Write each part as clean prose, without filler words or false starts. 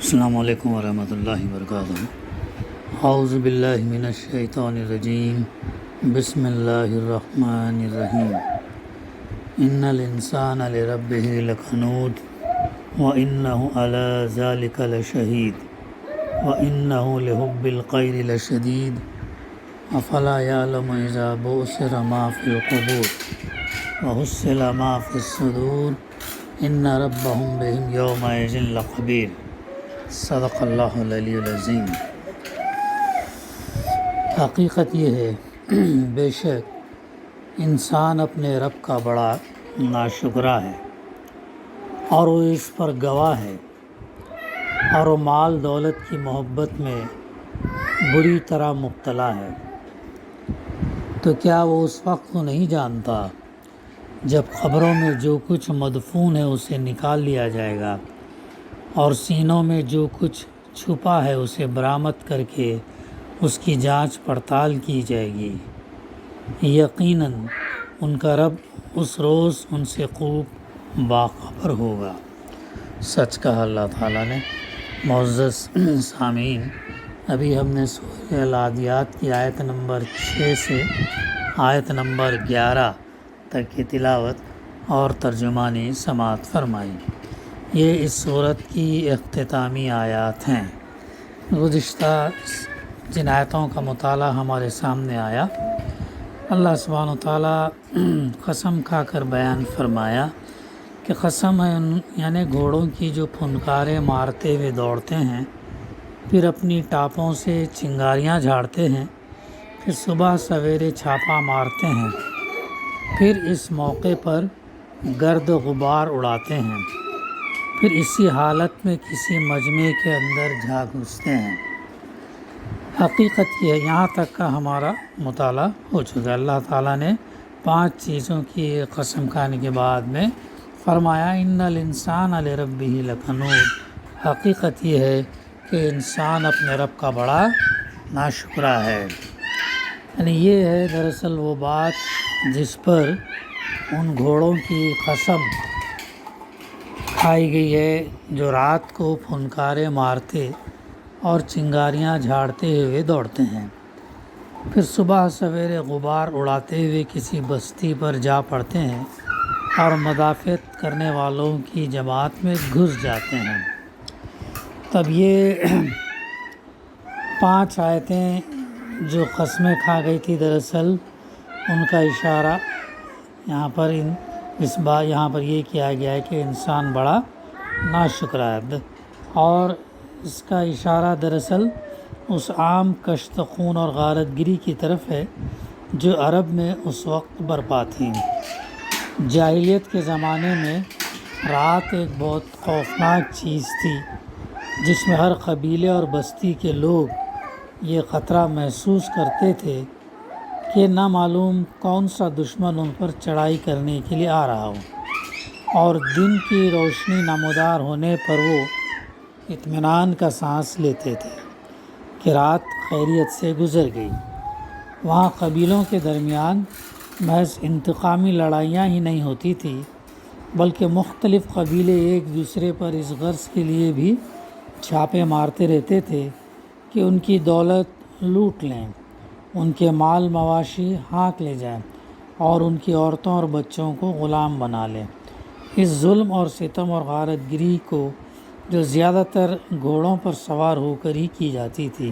السلام علیکم ورحمۃ اللہ وبرکاتہ۔ اعوذ باللہ من الشیطان الرجیم، بسم اللہ الرحمن الرحیم۔ ان الانسان لربہ لکنود وانہ علی ذلک لشہید وانہ لحب الخیر لشدید افلا یعلم اذا بعثر ما فی القبور وحصل ما فی الصدور ان ربهم بهم یومئذ لخبیر۔ صدق اللہ العلی العظیم۔ حقیقت یہ ہے بے شک انسان اپنے رب کا بڑا ناشکرا ہے اور وہ اس پر گواہ ہے، اور وہ مال دولت کی محبت میں بری طرح مبتلا ہے۔ تو کیا وہ اس وقت کو نہیں جانتا جب قبروں میں جو کچھ مدفون ہے اسے نکال لیا جائے گا، اور سینوں میں جو کچھ چھپا ہے اسے برآمد کر کے اس کی جانچ پڑتال کی جائے گی۔ یقیناً ان کا رب اس روز ان سے خوب باخبر ہوگا۔ سچ کہا اللہ تعالیٰ نے۔ معزز سامعین، ابھی ہم نے سورہ العادیات کی آیت نمبر 6 سے آیت نمبر 11 تک کی تلاوت اور ترجمانی سماعت فرمائی۔ یہ اس سورت کی اختتامی آیات ہیں۔ گزشتہ جن آیتوں کا مطالعہ ہمارے سامنے آیا، اللہ سبحانہ و تعالیٰ قسم کھا کر بیان فرمایا کہ قسم ہے یعنی گھوڑوں کی جو پھنکاریں مارتے ہوئے دوڑتے ہیں، پھر اپنی ٹاپوں سے چنگاریاں جھاڑتے ہیں، پھر صبح سویرے چھاپا مارتے ہیں، پھر اس موقع پر گرد و غبار اڑاتے ہیں، پھر اسی حالت میں کسی مجمع کے اندر جا گھستے ہیں۔ حقیقت یہ ہے، یہاں تک کا ہمارا مطالعہ ہو چکا ہے۔ اللہ تعالیٰ نے 5 چیزوں کی قسم کھانے کے بعد میں فرمایا ان الانسان لربہ لکنود۔ حقیقت یہ ہے کہ انسان اپنے رب کا بڑا ناشکرا ہے۔ یعنی یہ ہے دراصل وہ بات جس پر ان گھوڑوں کی قسم کھائی گئی ہے جو رات کو پھنکارے مارتے اور چنگاریاں جھاڑتے ہوئے دوڑتے ہیں، پھر صبح سویرے غبار اڑاتے ہوئے کسی بستی پر جا پڑتے ہیں اور مدافعت کرنے والوں کی جماعت میں گھس جاتے ہیں۔ تب یہ 5 آیتیں جو قسمیں کھا گئی تھی دراصل ان کا اشارہ یہاں پر یہ کیا گیا ہے کہ انسان بڑا ناشکرا ہے، اور اس کا اشارہ دراصل اس عام کشت خون اور غارت گری کی طرف ہے جو عرب میں اس وقت برپا تھی۔ جاہلیت کے زمانے میں رات ایک بہت خوفناک چیز تھی جس میں ہر قبیلے اور بستی کے لوگ یہ خطرہ محسوس کرتے تھے کہ نہ معلوم کون سا دشمن ان پر چڑھائی کرنے کے لیے آ رہا ہو، اور دن کی روشنی نمودار ہونے پر وہ اطمینان کا سانس لیتے تھے کہ رات خیریت سے گزر گئی۔ وہاں قبیلوں کے درمیان محض انتقامی لڑائیاں ہی نہیں ہوتی تھیں، بلکہ مختلف قبیلے ایک دوسرے پر اس غرض کے لیے بھی چھاپے مارتے رہتے تھے کہ ان کی دولت لوٹ لیں، ان کے مال مواشی ہانک لے جائیں اور ان کی عورتوں اور بچوں کو غلام بنا لیں۔ اس ظلم اور ستم اور غارت گری کو جو زیادہ تر گھوڑوں پر سوار ہو کر ہی کی جاتی تھی،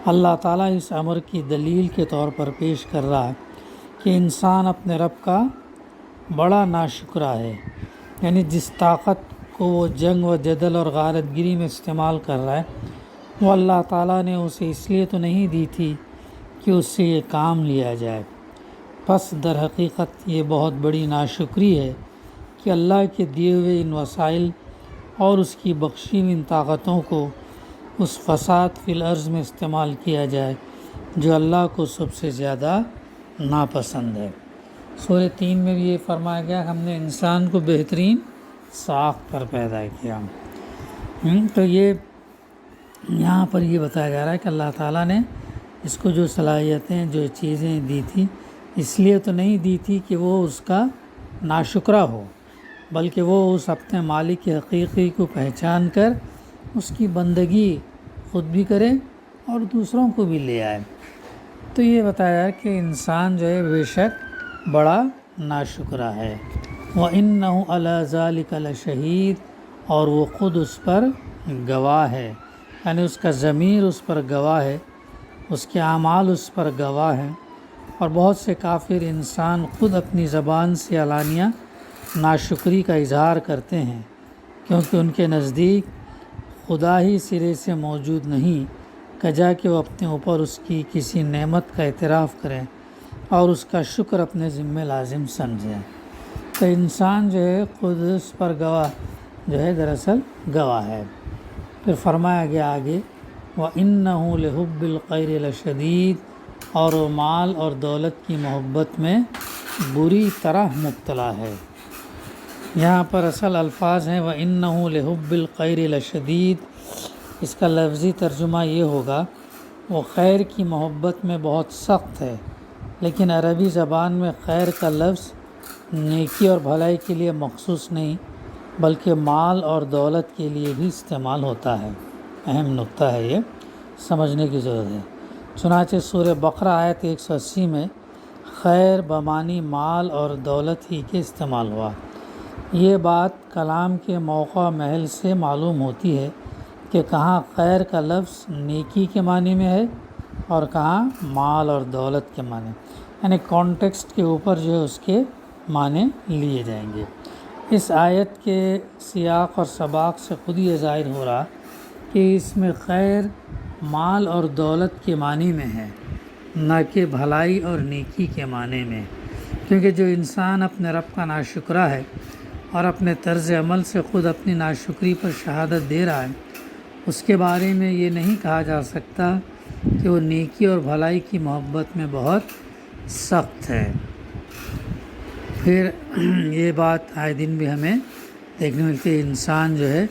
اللہ تعالیٰ اس امر کی دلیل کے طور پر پیش کر رہا ہے کہ انسان اپنے رب کا بڑا ناشکرا ہے۔ یعنی جس طاقت کو وہ جنگ و جدل اور غارت گری میں استعمال کر رہا ہے، وہ اللہ تعالیٰ نے اسے اس لیے تو نہیں دی تھی کہ اس سے یہ کام لیا جائے، پس در حقیقت یہ بہت بڑی ناشکری ہے کہ اللہ کے دیے ہوئے ان وسائل اور اس کی بخشی ہوئی ان طاقتوں کو اس فساد فی الارض میں استعمال کیا جائے جو اللہ کو سب سے زیادہ ناپسند ہے۔ سورہ 3 میں بھی یہ فرمایا گیا کہ ہم نے انسان کو بہترین ساخت پر پیدا کیا۔ تو یہ یہاں پر یہ بتایا جا رہا ہے کہ اللہ تعالیٰ نے اس کو جو صلاحیتیں جو چیزیں دی تھی اس لیے تو نہیں دی تھی کہ وہ اس کا ناشکرا ہو، بلکہ وہ اس اپنے مالک حقیقی کو پہچان کر اس کی بندگی خود بھی کرے اور دوسروں کو بھی لے آئے۔ تو یہ بتایا کہ انسان جو ہے بے شک بڑا ناشکرا ہے۔ وَإِنَّهُ عَلَى ذَلِكَ لَشَهِيدٌ، اور وہ خود اس پر گواہ ہے، یعنی اس کا ضمیر اس پر گواہ ہے، اس کے اعمال اس پر گواہ ہیں۔ اور بہت سے کافر انسان خود اپنی زبان سے علانیہ ناشکری کا اظہار کرتے ہیں، کیونکہ ان کے نزدیک خدا ہی سرے سے موجود نہیں، کجا کہ وہ اپنے اوپر اس کی کسی نعمت کا اعتراف کریں اور اس کا شکر اپنے ذمہ لازم سمجھیں۔ تو انسان جو ہے خود اس پر گواہ جو ہے دراصل گواہ ہے۔ پھر فرمایا گیا آگے وَإِنَّهُ لِحُبِّ الْخَيْرِ لَشَدِيدٌ، اور وہ مال اور دولت کی محبت میں بری طرح مبتلا ہے۔ یہاں پر اصل الفاظ ہیں وَإِنَّهُ لِحُبِّ الْخَيْرِ لَشَدِيدٌ، اس کا لفظی ترجمہ یہ ہوگا وہ خیر کی محبت میں بہت سخت ہے، لیکن عربی زبان میں خیر کا لفظ نیکی اور بھلائی کے لیے مخصوص نہیں بلکہ مال اور دولت کے لیے بھی استعمال ہوتا ہے۔ اہم نقطہ ہے، یہ سمجھنے کی ضرورت ہے۔ چنانچہ سورہ بقرہ آیت 180 میں خیر بمانی مال اور دولت ہی کے استعمال ہوا۔ یہ بات کلام کے موقع محل سے معلوم ہوتی ہے کہ کہاں خیر کا لفظ نیکی کے معنی میں ہے اور کہاں مال اور دولت کے معنی، یعنی کانٹیکسٹ کے اوپر جو ہے اس کے معنی لیے جائیں گے۔ اس آیت کے سیاق اور سباق سے خود یہ ظاہر ہو رہا کہ اس میں خیر مال اور دولت کے معنی میں ہے، نہ کہ بھلائی اور نیکی کے معنی میں، کیونکہ جو انسان اپنے رب کا ناشکرا ہے اور اپنے طرز عمل سے خود اپنی ناشکری پر شہادت دے رہا ہے، اس کے بارے میں یہ نہیں کہا جا سکتا کہ وہ نیکی اور بھلائی کی محبت میں بہت سخت ہے۔ پھر یہ بات آئے دن بھی ہمیں دیکھنے ملتی ہے، انسان جو ہے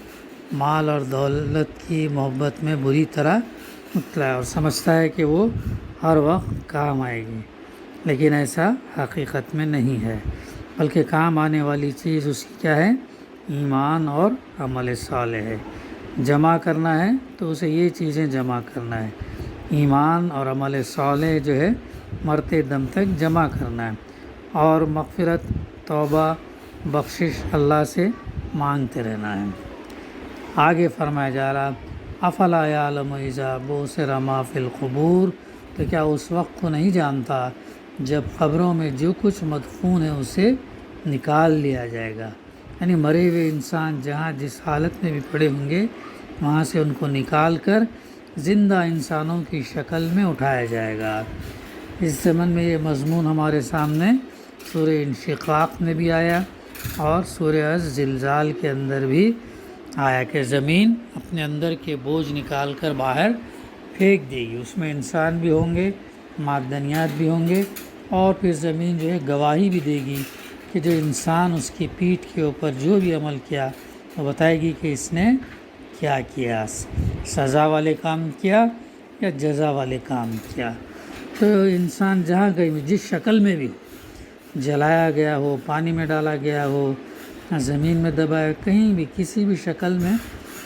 مال اور دولت کی محبت میں بری طرح مبتلا ہے اور سمجھتا ہے کہ وہ ہر وقت کام آئے گی، لیکن ایسا حقیقت میں نہیں ہے، بلکہ کام آنے والی چیز اس کی کیا ہے؟ ایمان اور عمل صالح ہے۔ جمع کرنا ہے تو اسے یہ چیزیں جمع کرنا ہے، ایمان اور عمل صالح جو ہے مرتے دم تک جمع کرنا ہے، اور مغفرت توبہ بخشش اللہ سے مانگتے رہنا ہے۔ آگے فرمایا جا رہا افلا یعلم اذا بعثر ما فی القبور، تو کیا اس وقت کو نہیں جانتا جب قبروں میں جو کچھ مدفون ہے اسے نکال لیا جائے گا، یعنی مرے ہوئے انسان جہاں جس حالت میں بھی پڑے ہوں گے وہاں سے ان کو نکال کر زندہ انسانوں کی شکل میں اٹھایا جائے گا۔ اس زمن میں یہ مضمون ہمارے سامنے سورہ انشقاق میں بھی آیا اور سورہ الزلزال کے اندر بھی آیا کہ زمین اپنے اندر کے بوجھ نکال کر باہر پھینک دے گی، اس میں انسان بھی ہوں گے، معدنیات بھی ہوں گے، اور پھر زمین جو ہے گواہی بھی دے گی کہ جو انسان اس کی پیٹھ کے اوپر جو بھی عمل کیا وہ بتائے گی کہ اس نے کیا کیا، سزا والے کام کیا یا جزا والے کام کیا۔ تو انسان جہاں کہیں جس شکل میں بھی جلایا گیا ہو، پانی میں ڈالا گیا ہو، زمین میں دبایا، کہیں بھی کسی بھی شکل میں،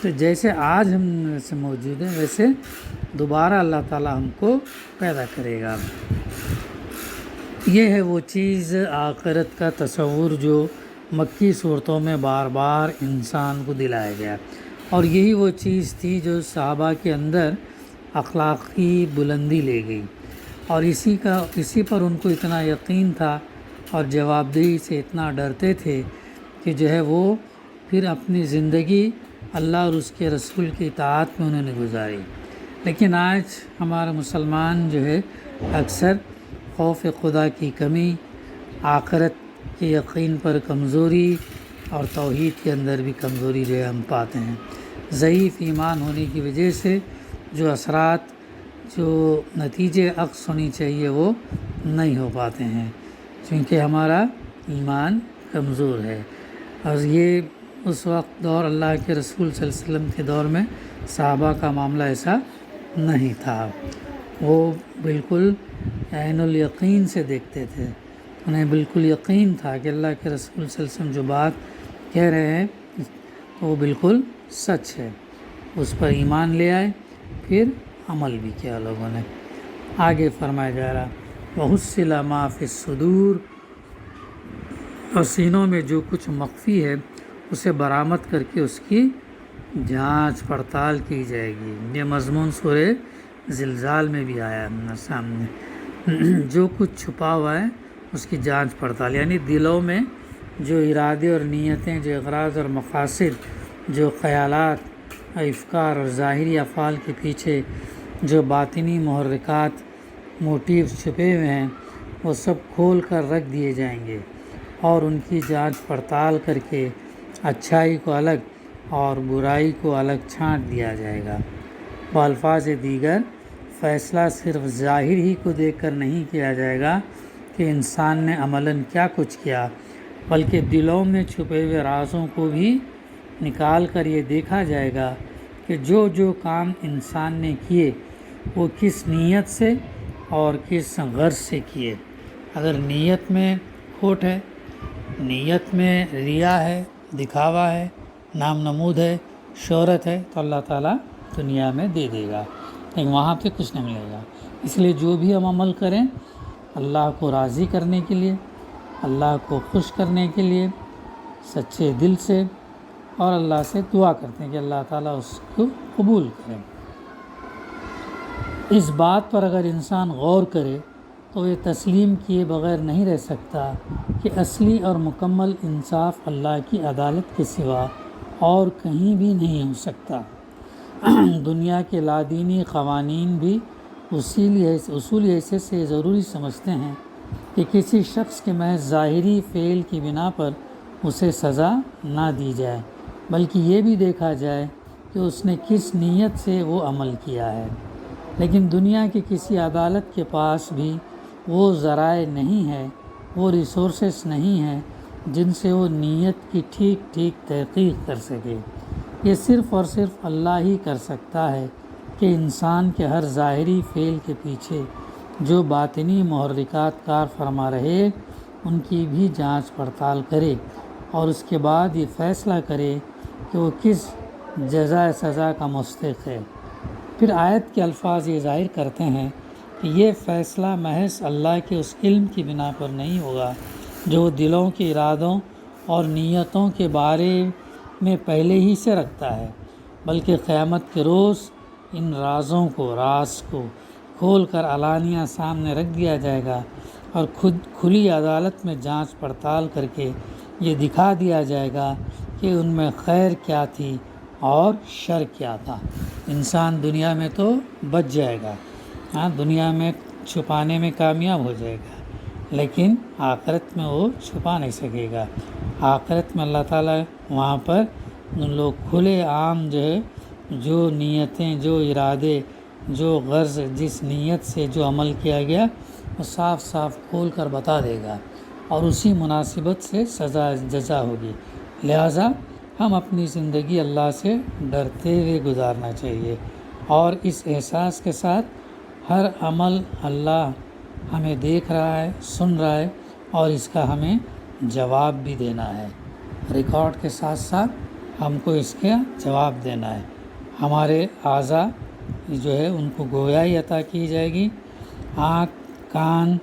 تو جیسے آج ہم سے موجود ہیں ویسے دوبارہ اللہ تعالیٰ ہم کو پیدا کرے گا۔ یہ ہے وہ چیز آخرت کا تصور جو مکی صورتوں میں بار بار انسان کو دلایا گیا، اور یہی وہ چیز تھی جو صحابہ کے اندر اخلاقی بلندی لے گئی، اور اسی پر ان کو اتنا یقین تھا اور جواب دہی سے اتنا ڈرتے تھے کہ جو ہے وہ پھر اپنی زندگی اللہ اور اس کے رسول کی اطاعت میں انہوں نے گزاری۔ لیکن آج ہمارا مسلمان جو ہے اکثر خوف خدا کی کمی، آخرت کے یقین پر کمزوری اور توحید کے اندر بھی کمزوری جو ہے ہم پاتے ہیں۔ ضعیف ایمان ہونے کی وجہ سے جو اثرات، جو نتیجے عکس ہونی چاہیے وہ نہیں ہو پاتے ہیں، کیونکہ ہمارا ایمان کمزور ہے۔ اور یہ اس وقت دور اللہ کے رسول صلی اللہ علیہ وسلم کے دور میں صحابہ کا معاملہ ایسا نہیں تھا، وہ بالکل عین الیقین سے دیکھتے تھے، انہیں بالکل یقین تھا کہ اللہ کے رسول صلی اللہ علیہ وسلم جو بات کہہ رہے ہیں وہ بالکل سچ ہے۔ اس پر ایمان لے آئے، پھر عمل بھی کیا لوگوں نے۔ آگے فرمایا جا رہا وَحُصِّلَ مَا فِي الصُّدُورِ، اور سینوں میں جو کچھ مخفی ہے اسے برآمد کر کے اس کی جانچ پڑتال کی جائے گی۔ یہ مضمون سورہ زلزال میں بھی آیا ہے سامنے۔ جو کچھ چھپا ہوا ہے اس کی جانچ پڑتال، یعنی دلوں میں جو ارادے اور نیتیں، جو اغراض اور مقاصد، جو خیالات، افکار اور ظاہری افعال کے پیچھے جو باطنی محرکات، موٹیوز چھپے ہوئے ہیں، وہ سب کھول کر رکھ دیے جائیں گے اور ان کی جانچ پڑتال کر کے اچھائی کو الگ اور برائی کو الگ چھانٹ دیا جائے گا۔ بالفاظ دیگر فیصلہ صرف ظاہر ہی کو دیکھ کر نہیں کیا جائے گا کہ انسان نے عملاً کیا کچھ کیا، بلکہ دلوں میں چھپے ہوئے رازوں کو بھی نکال کر یہ دیکھا جائے گا کہ جو جو کام انسان نے کیے وہ کس نیت سے اور کس غرض سے کیے۔ اگر نیت میں کھوٹ ہے، نیت میں ریا ہے، دکھاوا ہے، نام نمود ہے، شہرت ہے، تو اللہ تعالیٰ دنیا میں دے دے گا، لیکن وہاں پہ کچھ نہیں ملے گا۔ اس لیے جو بھی ہم عمل کریں اللہ کو راضی کرنے کے لیے، اللہ کو خوش کرنے کے لیے سچے دل سے، اور اللہ سے دعا کرتے ہیں کہ اللہ تعالیٰ اس کو قبول کرے۔ اس بات پر اگر انسان غور کرے تو یہ تسلیم کیے بغیر نہیں رہ سکتا کہ اصلی اور مکمل انصاف اللہ کی عدالت کے سوا اور کہیں بھی نہیں ہو سکتا۔ دنیا کے لادینی قوانین بھی اصولی حیثیت سے ضروری سمجھتے ہیں کہ کسی شخص کے محض ظاہری فعل کی بنا پر اسے سزا نہ دی جائے، بلکہ یہ بھی دیکھا جائے کہ اس نے کس نیت سے وہ عمل کیا ہے۔ لیکن دنیا کی کسی عدالت کے پاس بھی وہ ذرائع نہیں ہے، وہ ریسورسز نہیں ہیں جن سے وہ نیت کی ٹھیک تحقیق کر سکے۔ یہ صرف اور صرف اللہ ہی کر سکتا ہے کہ انسان کے ہر ظاہری فعل کے پیچھے جو باطنی محرکات کار فرما رہے ان کی بھی جانچ پڑتال کرے اور اس کے بعد یہ فیصلہ کرے کہ وہ کس جزائے سزا کا مستحق ہے۔ پھر آیت کے الفاظ یہ ظاہر کرتے ہیں کہ یہ فیصلہ محض اللہ کے اس علم کی بنا پر نہیں ہوگا جو دلوں کے ارادوں اور نیتوں کے بارے میں پہلے ہی سے رکھتا ہے، بلکہ قیامت کے روز ان راز کو کھول کر علانیہ سامنے رکھ دیا جائے گا اور کھلی عدالت میں جانچ پڑتال کر کے یہ دکھا دیا جائے گا کہ ان میں خیر کیا تھی اور شر کیا تھا۔ انسان دنیا میں تو بچ جائے گا، دنیا میں چھپانے میں کامیاب ہو جائے گا، لیکن آخرت میں وہ چھپا نہیں سکے گا۔ آخرت میں اللہ تعالیٰ وہاں پر ان لوگ کھلے عام جو نیتیں، جو ارادے، جو غرض، جس نیت سے جو عمل کیا گیا وہ صاف صاف کھول کر بتا دے گا اور اسی مناسبت سے سزا جزا ہوگی۔ لہٰذا ہم اپنی زندگی اللہ سے ڈرتے ہوئے گزارنا چاہیے اور اس احساس کے ساتھ ہر عمل اللہ ہمیں دیکھ رہا ہے، سن رہا ہے اور اس کا ہمیں جواب بھی دینا ہے۔ ریکارڈ کے ساتھ ساتھ ہم کو اس کا جواب دینا ہے۔ ہمارے اعضاء جو ہے ان کو گویائی عطا کی جائے گی، آنکھ، کان،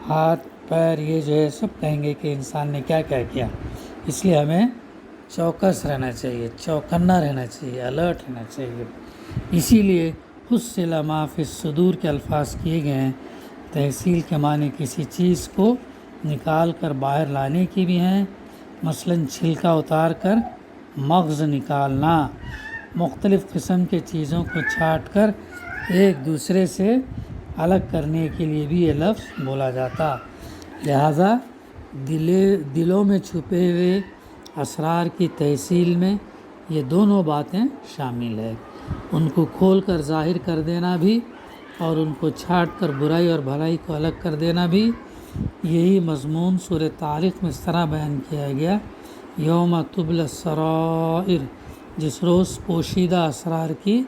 ہاتھ، پیر، یہ جو ہے سب کہیں گے کہ انسان نے کیا کیا کیا۔ اس لیے ہمیں چوکس رہنا چاہیے، چوکنا رہنا چاہیے، الرٹ رہنا چاہیے۔ اسی لیے حُصِّلَ مَا فِي الصُّدُورِ کے الفاظ کیے گئے ہیں۔ تحصیل کے معنی کسی چیز کو نکال کر باہر لانے کی بھی ہیں، مثلاً چھلکا اتار کر مغز نکالنا، مختلف قسم کے چیزوں کو چھانٹ کر ایک دوسرے سے الگ کرنے کے لیے بھی یہ لفظ بولا جاتا۔ لہٰذا دلوں میں چھپے ہوئے اسرار کی تحصیل میں یہ دونوں باتیں شامل ہیں، ان کو کھول کر ظاہر کر دینا بھی اور ان کو چھانٹ کر برائی اور بھلائی کو الگ کر دینا بھی۔ یہی مضمون سورہ طارق میں اس طرح بیان کیا گیا، یوم تبلی السرائر، جس روز پوشیدہ اسرار کی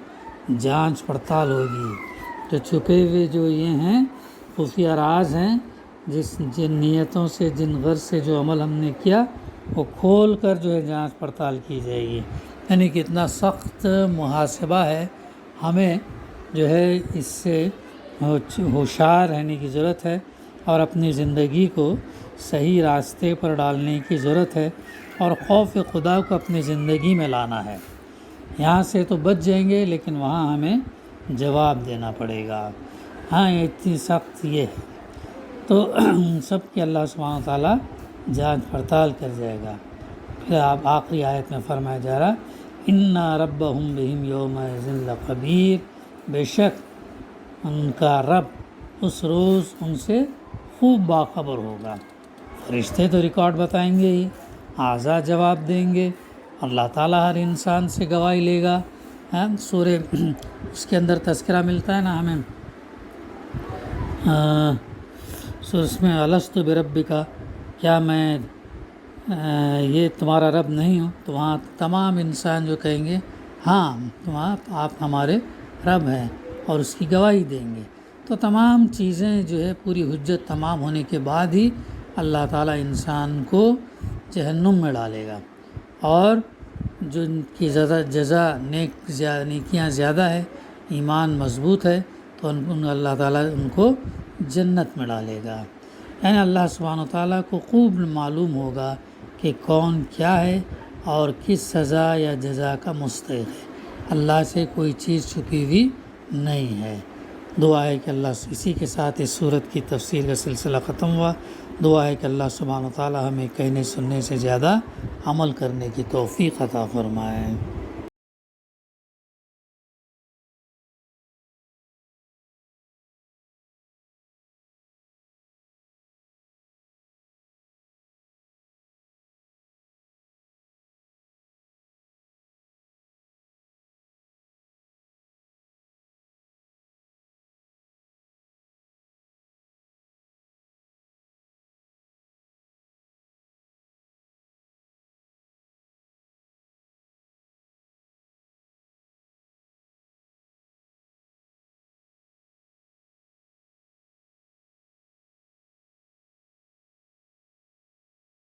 جانچ پڑتال ہوگی۔ جو چھپے ہوئے جو یہ ہیں خفیہ راز ہیں، جن نیتوں سے، جن غرض سے جو عمل ہم نے کیا وہ کھول کر جو ہے جانچ پڑتال کی جائے گی۔ یعنی کہ اتنا سخت محاسبہ ہے، ہمیں جو ہے اس سے ہوشیار رہنے کی ضرورت ہے اور اپنی زندگی کو صحیح راستے پر ڈالنے کی ضرورت ہے، اور خوف خدا کو اپنی زندگی میں لانا ہے۔ یہاں سے تو بچ جائیں گے لیکن وہاں ہمیں جواب دینا پڑے گا۔ ہاں یہ اتنی سخت یہ ہے تو سب کی اللہ سبحانہ و تعالیٰ جانچ پڑتال کر جائے گا۔ پھر آپ آخری آیت میں فرمایا جا رہا اِنَّ رَبَّهُمْ بِهِمْ يَوْمَئِذٍ لَخَبِيرٌ، بے شک ان کا رب اس روز ان سے خوب باخبر ہوگا۔ فرشتے تو ریکارڈ بتائیں گے ہی، اعضاء جواب دیں گے، اللہ تعالیٰ ہر انسان سے گواہی لے گا۔ سورہ اس کے اندر تذکرہ ملتا ہے نا ہمیں، اس میں الست بربک، کیا میں یہ تمہارا رب نہیں ہوں؟ تو وہاں تمام انسان جو کہیں گے ہاں آپ ہمارے رب ہیں، اور اس کی گواہی دیں گے۔ تو تمام چیزیں جو ہے پوری حجت تمام ہونے کے بعد ہی اللہ تعالیٰ انسان کو جہنم میں ڈالے گا، اور جو ان کی جزا نیکیاں زیادہ ہے، ایمان مضبوط ہے، تو ان اللہ تعالیٰ ان کو جنت میں ڈالے گا۔ یعنی اللہ سبحانہ و تعالیٰ کو خوب معلوم ہوگا کہ کون کیا ہے اور کس سزا یا جزا کا مستحق ہے۔ اللہ سے کوئی چیز چھپی ہوئی نہیں ہے۔ دعا ہے کہ اللہ، اسی کے ساتھ اس سورت کی تفسیر کا سلسلہ ختم ہوا۔ دعا ہے کہ اللہ سبحانہ و تعالیٰ ہمیں کہنے سننے سے زیادہ عمل کرنے کی توفیق عطا فرمائے۔